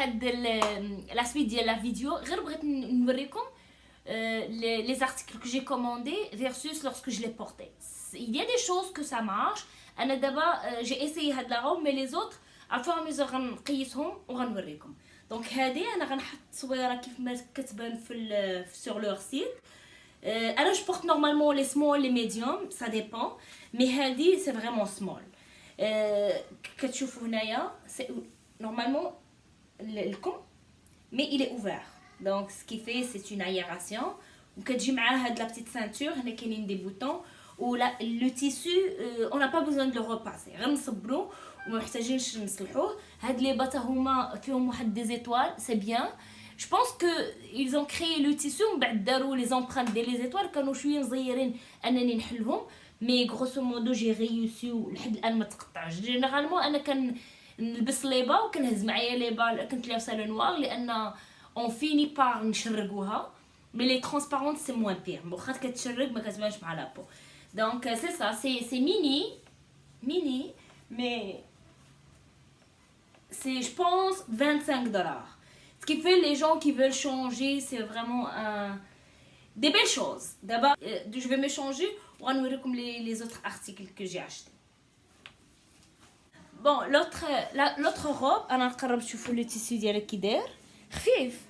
هاد لا سويت ديال لا فيديو غير بغيت نوريكم les articles que j'ai commandés versus lorsque je les portais. Il y a des choses que ça marche. انا دابا j'ai essayé هاد لا روب mais les autres à fur et à mesure غنقيسهم وغنوريكم. دونك هادي انا غنحط تصويره كيف ما كتبان في sur leur site. انا je porte normalement les small les médiums ça dépend mais هادي c'est vraiment small. كتشوفوا هنايا c'est normalement الكم mais il est ouvert. Donc ce qui fait c'est une aération وكتجي معاه هاد la petite ceinture هنا كاينين des boutons ولا le tissu on n'a pas besoin de le repasser غير نصبرو وما محتاجينش نصلحوه. هاد لي باطا هما فيهم واحد دي زيتوال سي بيان. Je pense que ils ont créé le tissu ومن بعد داروا les empreintes ديال les étoiles كانوا شويه مزيرين انني نحلهم مي غروسو مودو جي ريوسي لحد الان ما تقطعش. جينيرالمون انا نلبس لي با وكنهز معايا لي با كنت لابسه لو نوار لان اون فيني بار نشرقوها مي لي ترانسبارونت سي موان بير واخا كتشرق ما كتبانش مع لابو. دونك سي سا سي ميني مي c'est je pense $25. Ce qui fait les gens qui veulent changer c'est vraiment des belles choses. D'abord je vais me changer pour vous montrer les autres articles que j'ai achetés. Bon l'autre robe انا نقرب تشوفوا لي تيسي ديالها كي داير خفيف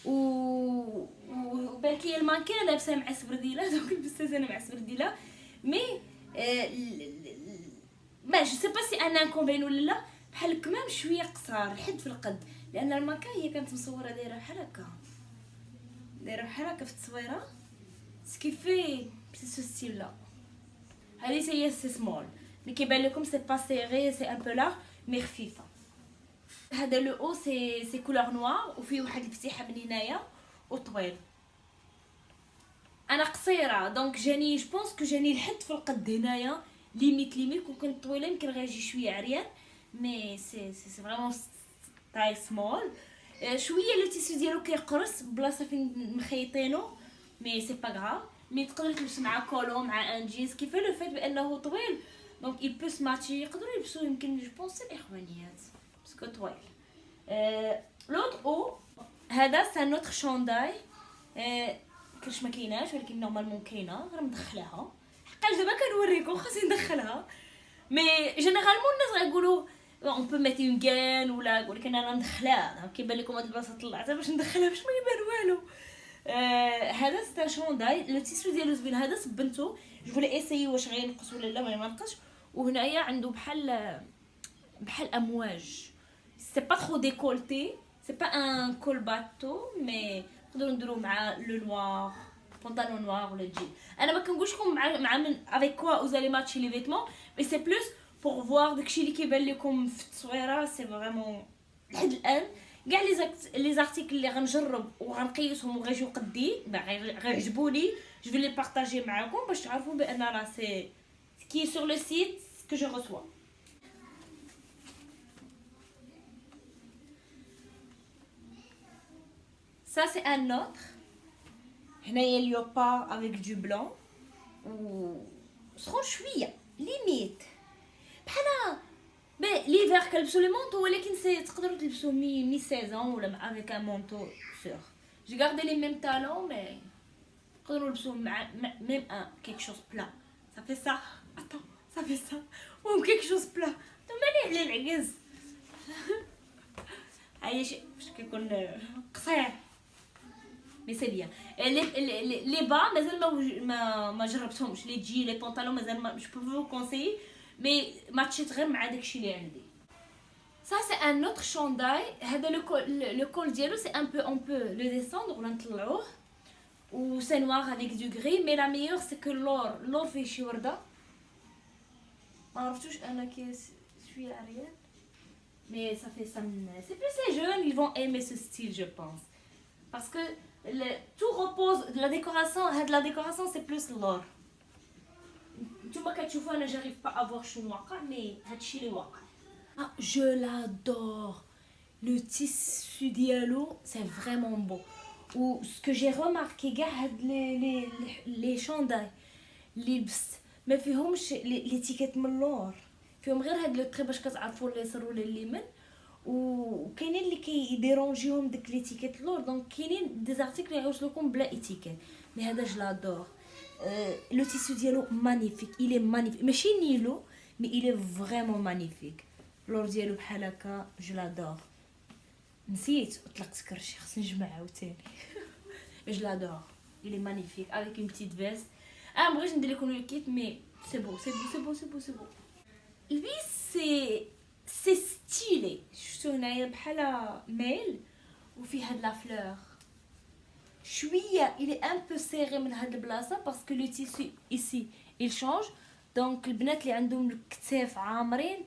وبان كاين المانكين لابسه مع سبرديله دونك لبستها انا مع سبرديله مي ما جو سي با سي ان انكونفين ولا لا بحال الكمام شويه قصار لحد في القد لان الماكا هي كانت مصوره دايره بحال هكا في التصويره سكيفي سي سو ستيل لا. هذه هي سي سمول مي كيبان لكم سي با سيغي سي ان بو لارج مي خفيفه. هذا لو او سي كولور نوار وفيه واحد الفتيحه من هنايا وطويل. انا قصيره دونك جاني جو بونس كو جاني لحد في القد هنايا ليميت كون كنت طويله يمكن غير يجي شويه عريان مي سي فريمون تاي سمول. شويه لو تيسو ديالو كيقرص بلاصه فين مخيطينو مي سي با غراف مي تقدر تلبس مع كولو مع ان جينز كيف لو فيت بانه طويل دونك il peut se matcher يقدروا يلبسوه يمكن جو بونس الاخوانيات باسكو طويل. لوط او هذا سا نوتر شونداي كلش ما كايناش ولكن نورمالمون كاينه غير مدخلاها حقاش دابا كنوريكم خاصني ندخلها مي جينيرالمون الناس غيقولوا اون بو ميتي اون كان ولا ولكن انا ندخلها كيبان لكم هاد البلاصه طلعتها باش ندخلها باش ما يبان والو. هذا ستا شونداي لو تيسو ديالو زوين هذا صبنتو جو فولي ايسايي واش غينقص ولا لا ما ينقصش. وهنايا عنده بحال امواج سي با ترو ديكولتي سي با ان كول باتو مي نقدروا نديرو مع لو نوار بونطالون نوار ولا جيل. انا ما كنقولش لكم مع من افيك كوا اوزالي ماتشي لي فيتمون مي سي بلوس بور فوار داكشي اللي كيبان لكم في التصويره سي فريمون لحد الان كاع لي زارتيكل اللي غنجرب وغنقيسهم وغيجيو قدي غيعجبوني جو في لي بارطاجي معاكم باش تعرفوا بان راه سي كي سور لو سيت que je reçois. Ça c'est un autre. هنايا اليوبا avec du blanc و سخون شويه ليميت بحال ليفير كنلبسو لي مونطو ولكن سي تقدروا تلبسو مي 16 ولا avec un manteau sur. J'ai gardé les mêmes talons mais تقدروا نلبسو مع même un quelque chose plat. Ça fait ça. Attends. Ça fait ça ou quelque chose plat ماني على العكز هاي شي باش كيكون قصير مي سي بيان. لي با مازال ما جربتهمش لي جي لي بونطالون مازال ما جو بو كونسيي مي ماتشيت غير مع داكشي اللي عندي. Ça c'est un autre chandail. هذا le col ديالو c'est un peu on peut le descendre ولا نطلعوه و c'est noir avec du gris mais la meilleure c'est que l'or فيه شي ورده ما عرفتوش انا كي شويه عريان mais ça fait ça c'est plus les jeunes ils vont aimer ce style je pense parce que tout repose de la décoration la décoration c'est plus l'or. نتوما كتشوفوا انا j'arrive pas à voir شنو واقع mais هادشي اللي واقع. je l'adore le tissu dialogue c'est vraiment beau ou ce que j'ai remarqué كاع هاد les chandails اللي لبست ما فيهمش لي تيكيت من اللور فيهم غير هاد لو تري باش كتعرفوا اليسار ولا اليمين وكاينين اللي كيديرونجيهم داك ليتيكيت اللور، دونك كاينين دي زارتيكل يوصلوكم بلا ايتيكيت. مي هذا جلادور. لو تيسو ديالو مانيفيك، الي مانيفيك، ماشي نيلو مي الي فريمون مانيفيك. اللور ديالو بحال هكا جلادور. نسيت طلقت كرشي، خصني نجمع عاوتاني. جلادور الي مانيفيك افيك اون بتيت فيست. بغيت ندير لكم لو كيت مي سي بو سي بو سي بو سي بو سي بو. lui c'est stylé. شفتو هنايا بحال ميل وفيه هاد لا فلور شويه. il est un peu serré من هاد البلاصه باسكو لو تيسو ici il change. دونك البنات اللي عندهم الكتاف عامرين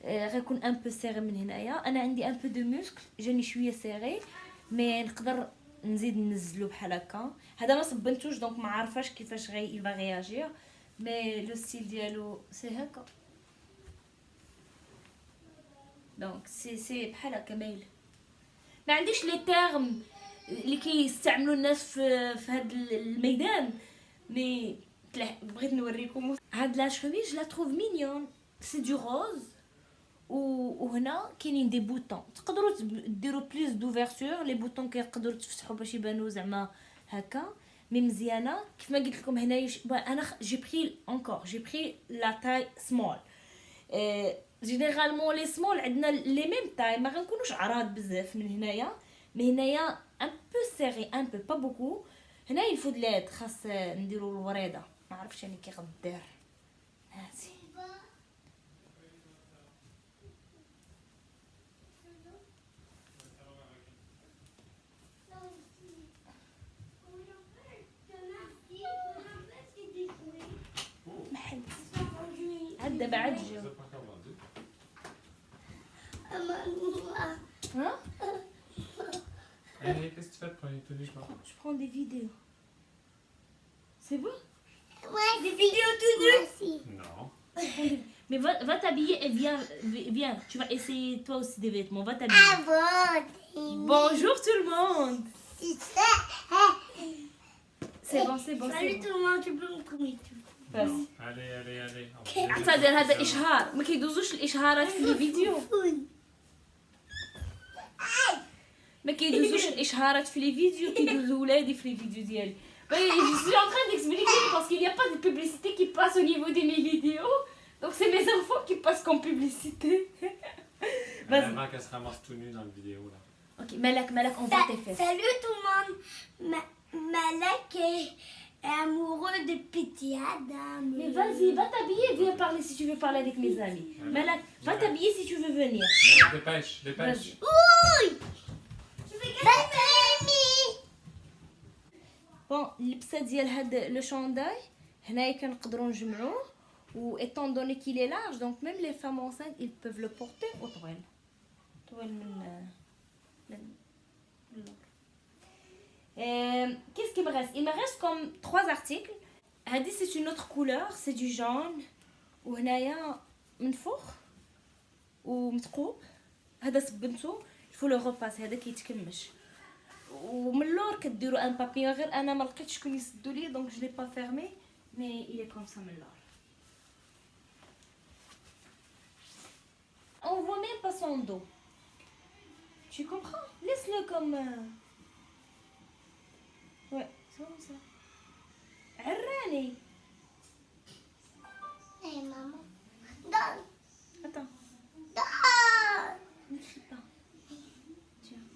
غيكون ان بو سيري من هنايا. انا عندي ان بو دو موسكل جاني شويه سيري، مي نقدر نزيد ننزلو بحال هكا. هذا ما صبنتوش دونك ما عارفاش كيفاش يبغى رياجير، مي لو ستيل ديالو سي هكا. دونك سي بحال هكا مايل. ما عنديش لي تيرم اللي كيستعملوا الناس في هذا الميدان، مي بغيت نوريكم هاد لا شوميج لا تروف مينيون. سي دو روز وهنا كاينين دي بوطون، تقدروا ديروا بليس دوفيرتور. لي بوطون كيقدروا تفتحوا باش يبانوا زعما هكا، مي مزيانه. كيف ما قلت لكم هنايا انا جي بري لا تاي سمول. جينيرالمون لي سمول عندنا لي ميم تاي، ما غنكونوش عراض بزاف من هنايا، مي هنايا ان بو سيري ان بو با بوكو. هنايا الفود لاد خاص نديروا الوريده، ما عرفتش يعني كي غدير. هاتي محل عاد دابا عاد جاو. Hein? Allez, qu'est-ce que tu fais de prendre les tenues? Je prends des vidéos. C'est bon? Ouais, des vidéos tout nues. Non. Mais va t'habiller et viens. Tu vas essayer toi aussi des vêtements. Va t'habiller. Ah bon. Bonjour tout le monde. C'est bon. Salut tout le monde, tu peux me prendre tout. بس Allez. اعتذر، هذا اشهار، ما كيدوزوش الاشهارات في الفيديو. ما كيدوزوش الاشهارات في لي فيديو، كيدوزو ولادي في لي فيديو ديالي. Je suis en train d'expliquer parce qu'il n'y a pas de publicité qui passe au niveau de mes vidéos. Donc c'est mes enfants qui passent comme publicité. Vas-y. Maman, qu'elle se ramasse tout nu dans la vidéo là. Ok, Malak, on voit tes fesses. Salut tout le monde. Malak est amoureux de Petit Adam. Mais vas-y, va t'habiller, viens parler si tu veux parler avec mes amis. Malak, va t'habiller si tu veux venir. Dépêche. Vas-y. Oui. Je vais gagner. بون اللبسه ديال هاد لو شونداي هنايا كنقدروا نجمعوه، و étant donné qu'il est large donc même les femmes enceintes ils peuvent le porter au طويل من qu'est-ce qu'il me reste? Il me reste comme 3 articles. هادي c'est une autre couleur, c'est du jaune وهنايا منفوخ ومثقوب. هذا صبنتو il faut le repasser، هذا كيتكمش. ومن اللور كديروا ان بابيون، غير انا ما لقيتش شكون يسدو لي دونك جو لي با فيرمي، مي il est comme ça من اللور. On voit même pas son dos. Tu comprends? Laisse-le comme ouais, c'est comme ça. عراني. Hey maman. Donne. Attends. Donne. Ne crie pas. Tiens.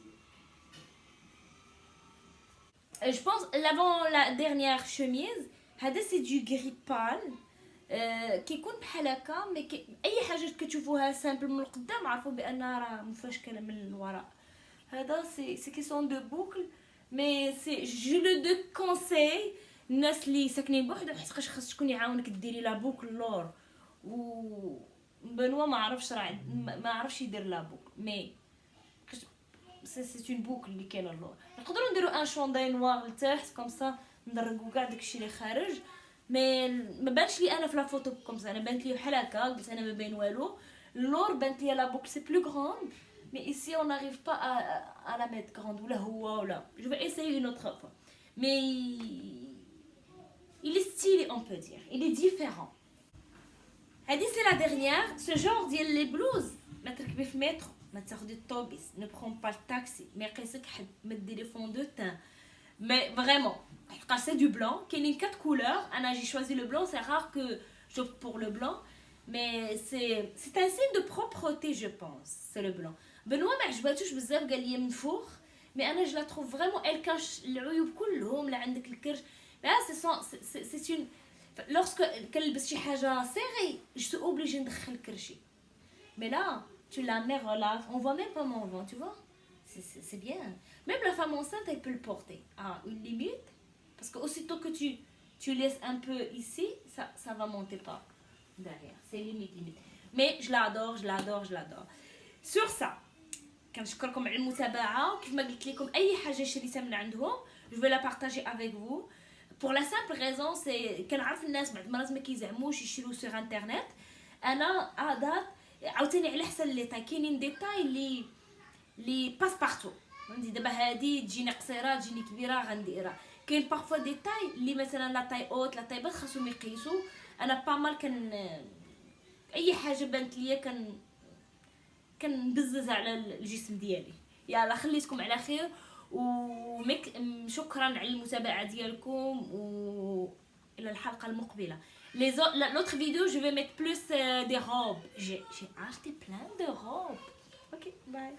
Je pense l'avant la dernière chemise, هذا c'est du gris pâle. كيكون بحال هكا، مي اي حاجه كتشوفوها سامبل من القدام عرفوا بانها راه مفشكله من الوراء. هذا سي كيسون دو بوكل، مي سي جو لو دو كونساي الناس اللي ساكنين بوحدهم، حيت خاص شكون يعاونك ديري لا بوكل لور. و بنوا ما عرفش راه ما عرفش يدير لا بوكل، مي سي اون بوكل اللي كاينه اللور. نقدروا نديروا ان شونداي نوار لتحت كوم سا ندرقوا كاع داكشي اللي خارج، مي ما بانش لي انا في لا فوتو كوم سا. انا بانت لي بحال هكا، قلت انا ما باين والو. اللور بانت لي لا بوكل سي بلو غراند، مي ايسي اون ناريف با ا لا ميت غراند، ولا هو ولا جو في ايسايي اون اوتر فوا. مي il est stylé on peut dire, il est différent. هادي سي لا ديرنيير. سو جونغ ديال لي بلوز ما تركبي في مترو ما تاخدي الطوبيس ne prends pas le taxi ما يقيسك حد ما ديري فون دو تان mais vraiment حقا c'est du blanc كاينين 4 couleurs انا j'ai choisi le blanc c'est rare que j'opte pour le blanc mais c'est un signe de propreté je pense c'est le blanc بنوا ما عجباتوش بزاف قال لي منفوخ mais انا je la trouve vraiment elle cache العيوب كلهم لا عندك الكرش لا c'est une lorsque كنلبس شي حاجه سيغي je suis obligée ندخل كرشي mais là tu la mets relax on voit même pas mon ventre tu vois c'est bien même la femme enceinte elle peut le porter à une limite parce que aussitôt que tu laisses un peu ici ça va monter pas derrière c'est limite mais je l'adore sur ça كنشكركم على المتابعه وكيف ما قلت لكم اي حاجه شريتها من عندهم je vais la partager avec vous pour la simple raison c'est كنعرف الناس بعض المرات ما كيزعموش يشريو sur internet انا عادات عاوتاني على حسب لي طاي كاينين دي طاي لي باس بارتو عندي دابا هادي تجيني قصيره تجيني كبيره غنديرها كاين بارفوا دي طاي اللي مثلا لا طاي اوت لا طاي بات خاصهم يقيسوا انا با مال اي حاجه بانت ليا كنبزز على الجسم ديالي يلا خليتكم على خير شكرا على المتابعه ديالكم والى الحلقه المقبله l'autre vidéo je vais mettre plus des robes j'ai acheté plein de robes ok bye